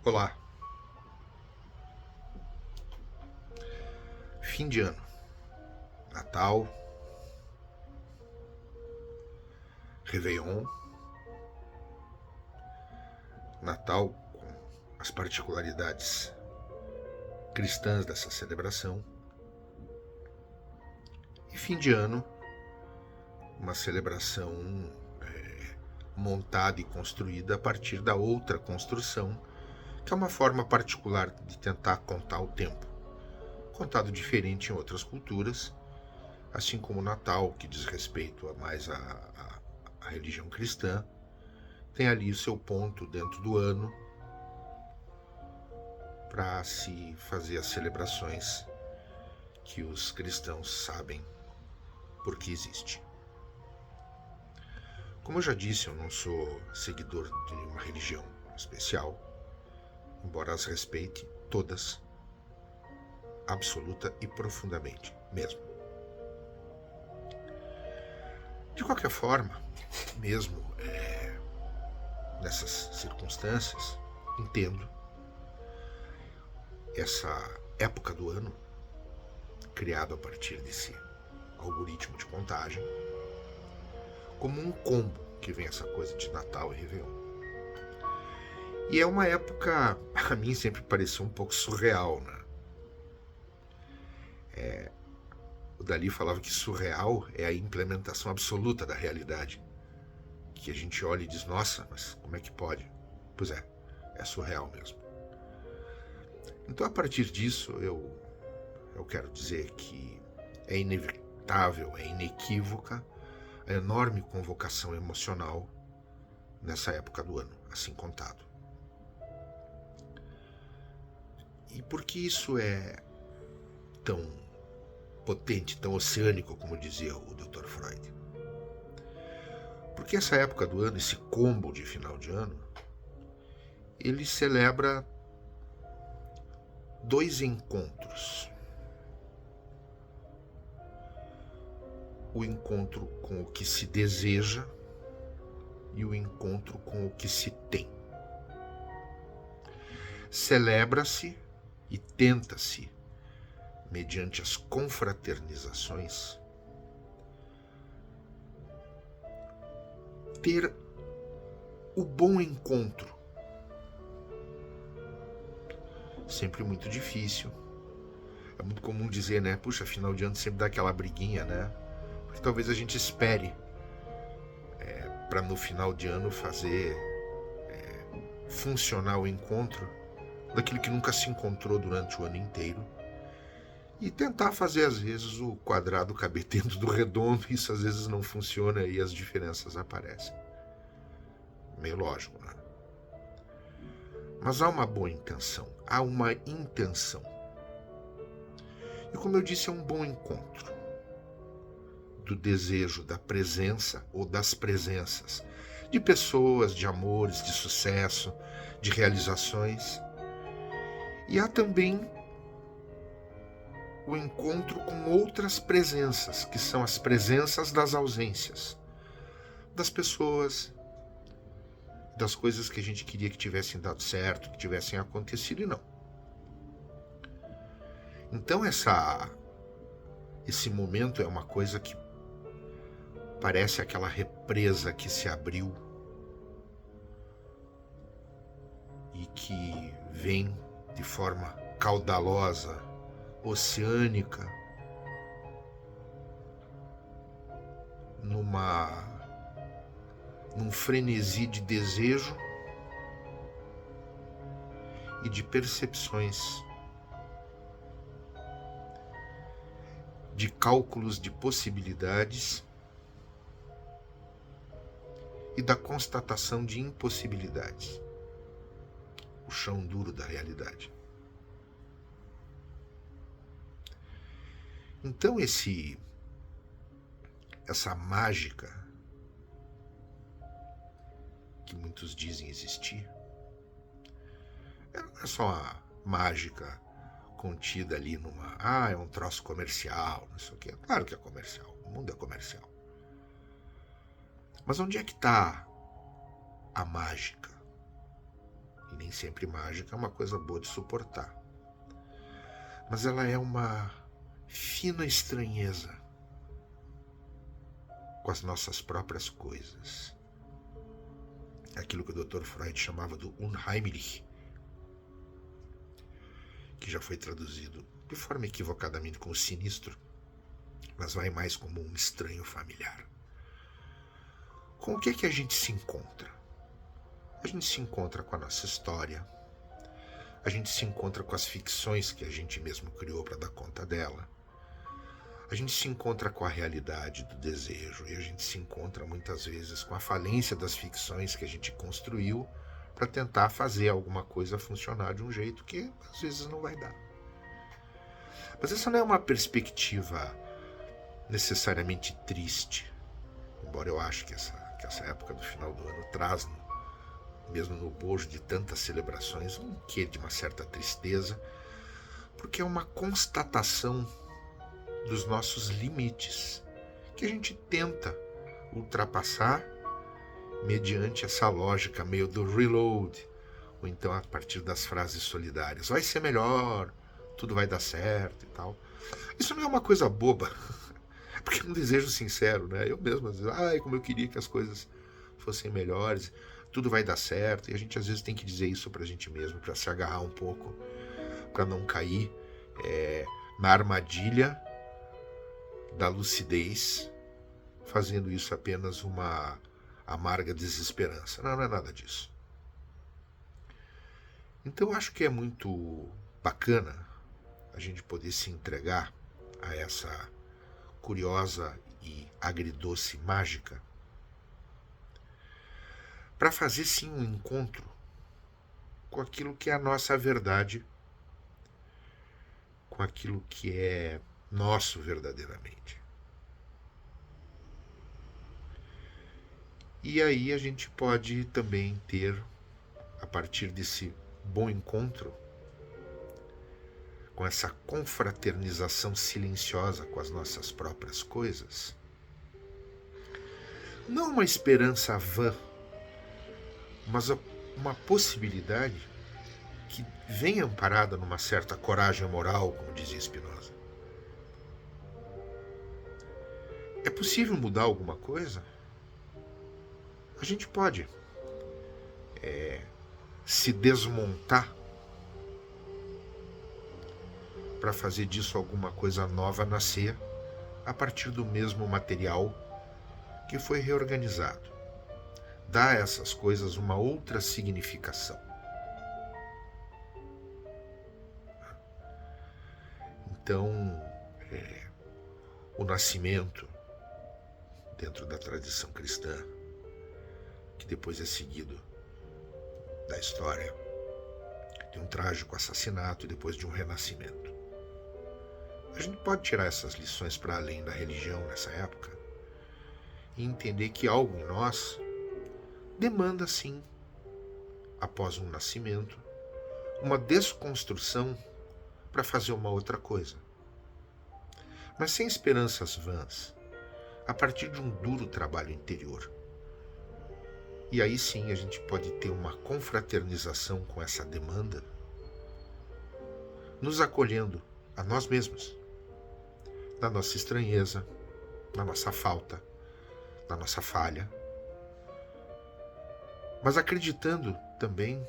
Olá, fim de ano, Natal, Réveillon, Natal com as particularidades cristãs dessa celebração, e fim de ano, uma celebração montada e construída a partir da outra construção, que é uma forma particular de tentar contar o tempo, contado diferente em outras culturas, assim como o Natal, que diz respeito a mais a religião cristã, tem ali o seu ponto dentro do ano para se fazer as celebrações que os cristãos sabem por que existe. Como eu já disse, eu não sou seguidor de nenhuma religião especial, embora as respeite todas, absoluta e profundamente mesmo. De qualquer forma, mesmo nessas circunstâncias, entendo essa época do ano, criado a partir desse algoritmo de contagem, como um combo que vem essa coisa de Natal e Réveillon. E é uma época, a mim sempre pareceu um pouco surreal, né? O Dalí falava que surreal é a implementação absoluta da realidade. Que a gente olha e diz, nossa, mas como é que pode? Pois é surreal mesmo. Então, a partir disso, eu quero dizer que é inevitável, é inequívoca a enorme convocação emocional nessa época do ano, assim contado. E por que isso é tão potente, tão oceânico, como dizia o Dr. Freud? Porque essa época do ano, esse combo de final de ano, ele celebra dois encontros. O encontro com o que se deseja e o encontro com o que se tem. Celebra-se e tenta-se, mediante as confraternizações, ter o bom encontro. Sempre muito difícil. É muito comum dizer, né? Puxa, final de ano sempre dá aquela briguinha, né? Porque talvez a gente espere para no final de ano fazer funcionar o encontro daquilo que nunca se encontrou durante o ano inteiro e tentar fazer às vezes o quadrado caber dentro do redondo. Isso às vezes não funciona e as diferenças aparecem. Meio lógico, né? Mas há uma boa intenção, há uma intenção. E como eu disse, é um bom encontro do desejo da presença ou das presenças de pessoas, de amores, de sucesso, de realizações. E há também o encontro com outras presenças, que são as presenças das ausências, das pessoas, das coisas que a gente queria que tivessem dado certo, que tivessem acontecido e não. Então esse momento é uma coisa que parece aquela represa que se abriu e que vem de forma caudalosa, oceânica, num frenesi de desejo e de percepções, de cálculos de possibilidades e da constatação de impossibilidades, o chão duro da realidade. Então essa mágica que muitos dizem existir, não é só uma mágica contida ali é um troço comercial, não sei o quê. Claro que é comercial, o mundo é comercial. Mas onde é que está a mágica? E nem sempre mágica, é uma coisa boa de suportar. Mas ela é uma fina estranheza com as nossas próprias coisas. Aquilo que o Dr. Freud chamava do Unheimlich, que já foi traduzido de forma equivocadamente como sinistro, mas vai mais como um estranho familiar. Com o que é que a gente se encontra? A gente se encontra com a nossa história, a gente se encontra com as ficções que a gente mesmo criou para dar conta dela, a gente se encontra com a realidade do desejo e a gente se encontra muitas vezes com a falência das ficções que a gente construiu para tentar fazer alguma coisa funcionar de um jeito que às vezes não vai dar. Mas essa não é uma perspectiva necessariamente triste, embora eu acho que essa época do final do ano traz, mesmo no bojo de tantas celebrações, um quê de uma certa tristeza, porque é uma constatação dos nossos limites, que a gente tenta ultrapassar mediante essa lógica meio do reload, ou então a partir das frases solidárias. Vai ser melhor, tudo vai dar certo e tal. Isso não é uma coisa boba, porque é um desejo sincero, né? Eu mesmo, às vezes, como eu queria que as coisas fossem melhores, tudo vai dar certo, e a gente às vezes tem que dizer isso pra gente mesmo, pra se agarrar um pouco, pra não cair na armadilha da lucidez, fazendo isso apenas uma amarga desesperança. Não é nada disso. Então eu acho que é muito bacana a gente poder se entregar a essa curiosa e agridoce mágica para fazer sim um encontro com aquilo que é a nossa verdade, com aquilo que é nosso verdadeiramente. E aí a gente pode também ter, a partir desse bom encontro, com essa confraternização silenciosa com as nossas próprias coisas, não uma esperança vã, mas uma possibilidade que vem amparada numa certa coragem moral, como dizia Spinoza. É possível mudar alguma coisa? A gente pode se desmontar para fazer disso alguma coisa nova nascer a partir do mesmo material que foi reorganizado. Dá a essas coisas uma outra significação. Então, o nascimento, dentro da tradição cristã, que depois é seguido da história de um trágico assassinato e depois de um renascimento. A gente pode tirar essas lições para além da religião nessa época e entender que algo em nós demanda, sim, após um nascimento, uma desconstrução para fazer uma outra coisa. Mas sem esperanças vãs, a partir de um duro trabalho interior. E aí sim a gente pode ter uma confraternização com essa demanda, nos acolhendo a nós mesmos, na nossa estranheza, na nossa falta, na nossa falha, mas acreditando também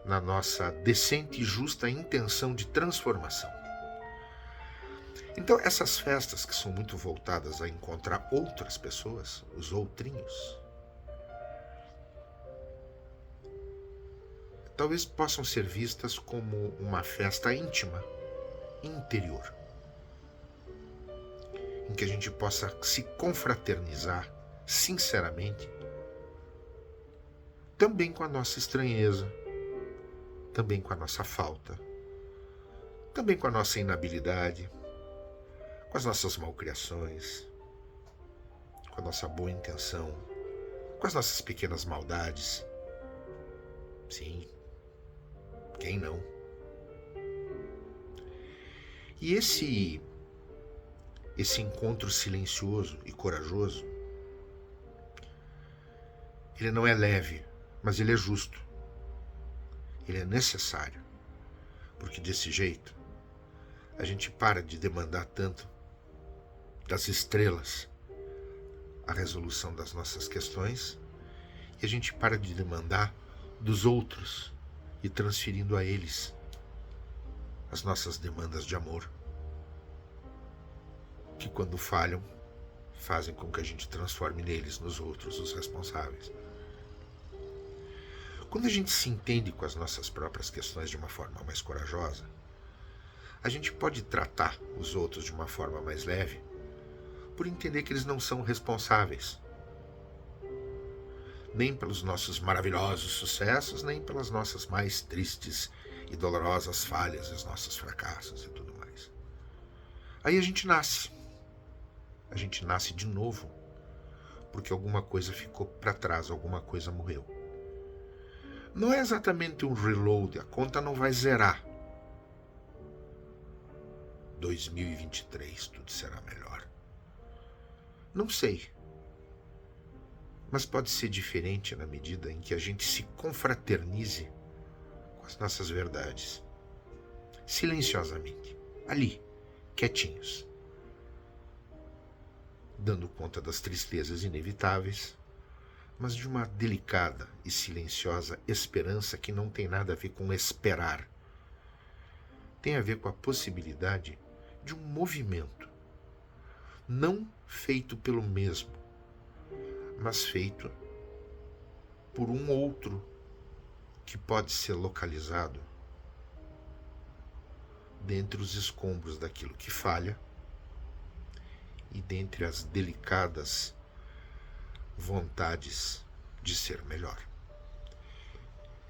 na nossa decente e justa intenção de transformação. Então essas festas que são muito voltadas a encontrar outras pessoas, os outrinhos, talvez possam ser vistas como uma festa íntima, interior, em que a gente possa se confraternizar sinceramente, também com a nossa estranheza, também com a nossa falta, também com a nossa inabilidade, com as nossas malcriações, com a nossa boa intenção, com as nossas pequenas maldades. Sim, quem não? E esse encontro silencioso e corajoso, ele não é leve, mas ele é justo. ele é necessário, porque desse jeito a gente para de demandar tanto das estrelas a resolução das nossas questões e a gente para de demandar dos outros e transferindo a eles as nossas demandas de amor, que quando falham, fazem com que a gente transforme neles, nos outros, os responsáveis. Quando a gente se entende com as nossas próprias questões de uma forma mais corajosa, a gente pode tratar os outros de uma forma mais leve, por entender que eles não são responsáveis, nem pelos nossos maravilhosos sucessos, nem pelas nossas mais tristes e dolorosas falhas, os nossos fracassos e tudo mais. Aí a gente nasce de novo, porque alguma coisa ficou para trás, alguma coisa morreu. Não é exatamente um reload, a conta não vai zerar. 2023 tudo será melhor. Não sei. Mas pode ser diferente na medida em que a gente se confraternize com as nossas verdades. Silenciosamente. Ali, quietinhos. Dando conta das tristezas inevitáveis, mas de uma delicada e silenciosa esperança que não tem nada a ver com esperar. Tem a ver com a possibilidade de um movimento, não feito pelo mesmo, mas feito por um outro que pode ser localizado dentre os escombros daquilo que falha e dentre as delicadas vontades de ser melhor.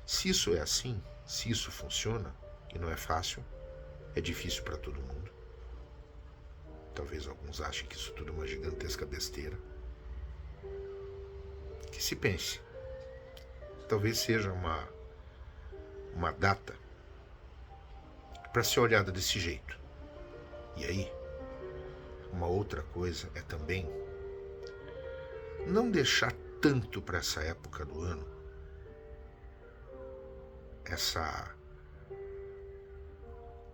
Se isso é assim, se isso funciona, e não é fácil, é difícil para todo mundo. Talvez alguns achem que isso tudo é uma gigantesca besteira. Que se pense. Talvez seja uma data para ser olhada desse jeito. E aí, uma outra coisa é também não deixar tanto para essa época do ano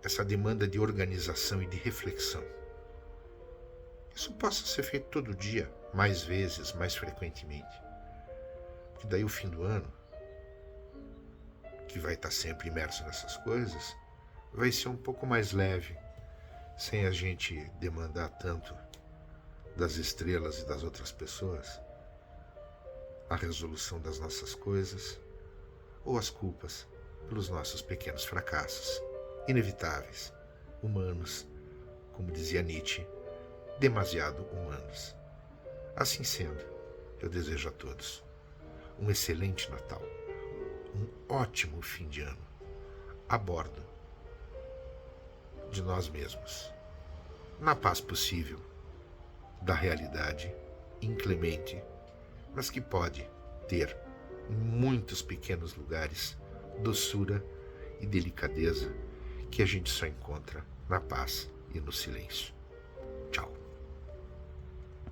essa demanda de organização e de reflexão. Isso possa ser feito todo dia, mais vezes, mais frequentemente. Porque daí o fim do ano, que vai estar sempre imerso nessas coisas, vai ser um pouco mais leve, sem a gente demandar tanto das estrelas e das outras pessoas a resolução das nossas coisas ou as culpas pelos nossos pequenos fracassos, inevitáveis, humanos, como dizia Nietzsche, demasiado humanos. Assim sendo, eu desejo a todos um excelente Natal, um ótimo fim de ano, a bordo de nós mesmos, na paz possível da realidade inclemente, mas que pode ter em muitos pequenos lugares doçura e delicadeza que a gente só encontra na paz e no silêncio. Tchau.